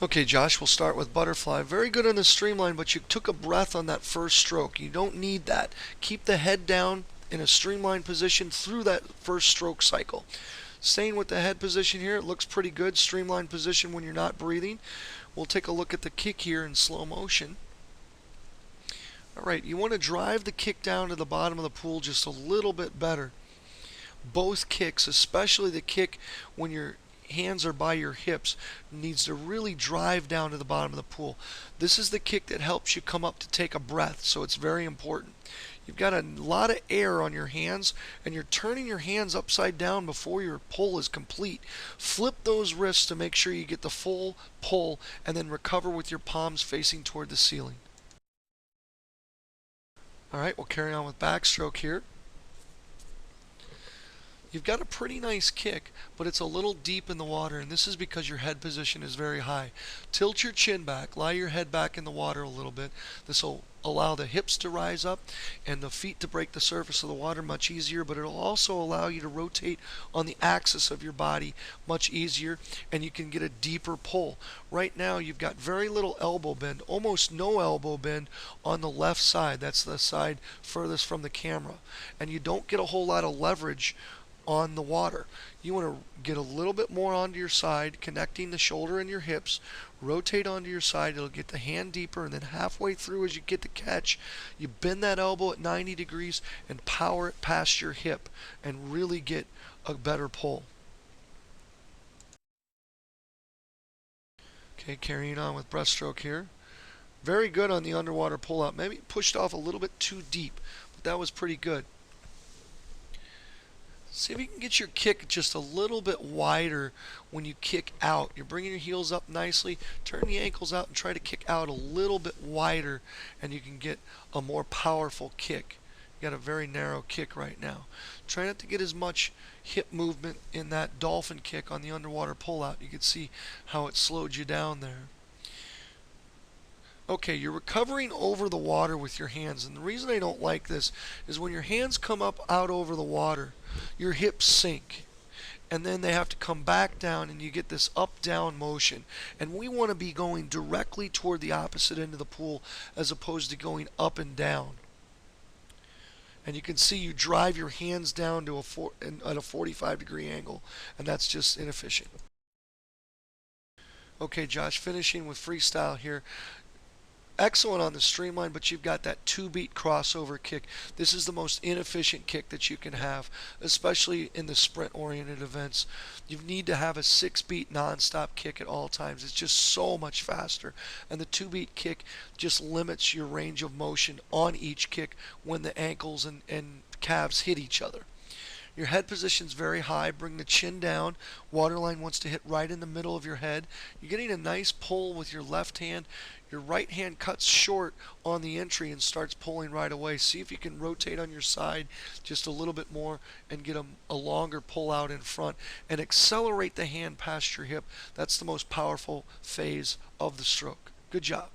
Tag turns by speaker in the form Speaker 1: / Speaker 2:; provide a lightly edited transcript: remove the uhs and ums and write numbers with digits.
Speaker 1: Okay, Josh, we'll start with butterfly. Very good on the streamline, but you took a breath on that first stroke. You don't need that. Keep the head down in a streamlined position through that first stroke cycle. Staying with the head position here, it looks pretty good. Streamlined position when you're not breathing. We'll take a look at the kick here in slow motion. All right, you want to drive the kick down to the bottom of the pool just a little bit better. Both kicks, especially the kick when your hands are by your hips, needs to really drive down to the bottom of the pool. This is the kick that helps you come up to take a breath, so it's very important. You've got a lot of air on your hands, and you're turning your hands upside down before your pull is complete. Flip those wrists to make sure you get the full pull, and then recover with your palms facing toward the ceiling. All right, we'll carry on with backstroke here. You've got a pretty nice kick, but it's a little deep in the water, and this is because your head position is very high. Tilt your chin back, lie your head back in the water a little bit. This will allow the hips to rise up and the feet to break the surface of the water much easier, but it'll also allow you to rotate on the axis of your body much easier, and you can get a deeper pull. Right now you've got very little elbow bend, almost no elbow bend on the left side. That's the side furthest from the camera, and you don't get a whole lot of leverage on the water. You want to get a little bit more onto your side, connecting the shoulder and your hips. Rotate onto your side. It'll get the hand deeper, and then halfway through as you get the catch, you bend that elbow at 90 degrees and power it past your hip and really get a better pull. Okay, carrying on with breaststroke here. Very good on the underwater pull out. Maybe pushed off a little bit too deep, but that was pretty good. See if you can get your kick just a little bit wider when you kick out. You're bringing your heels up nicely. Turn the ankles out and try to kick out a little bit wider, and you can get a more powerful kick. You got a very narrow kick right now. Try not to get as much hip movement in that dolphin kick on the underwater pullout. You can see how it slowed you down there. Okay, you're recovering over the water with your hands, and the reason I don't like this is when your hands come up out over the water, your hips sink, and then they have to come back down, and you get this up-down motion. And we want to be going directly toward the opposite end of the pool as opposed to going up and down. And you can see you drive your hands down to at a 45-degree angle, and that's just inefficient. Okay, Josh, finishing with freestyle here. Excellent on the streamline, but you've got that 2-beat crossover kick. This is the most inefficient kick that you can have, especially in the sprint-oriented events. You need to have a 6-beat non-stop kick at all times. It's just so much faster, and the 2-beat kick just limits your range of motion on each kick when the ankles and calves hit each other. Your head position's very high. Bring the chin down. Waterline wants to hit right in the middle of your head. You're getting a nice pull with your left hand. Your right hand cuts short on the entry and starts pulling right away. See if you can rotate on your side just a little bit more and get a longer pull out in front. And accelerate the hand past your hip. That's the most powerful phase of the stroke. Good job.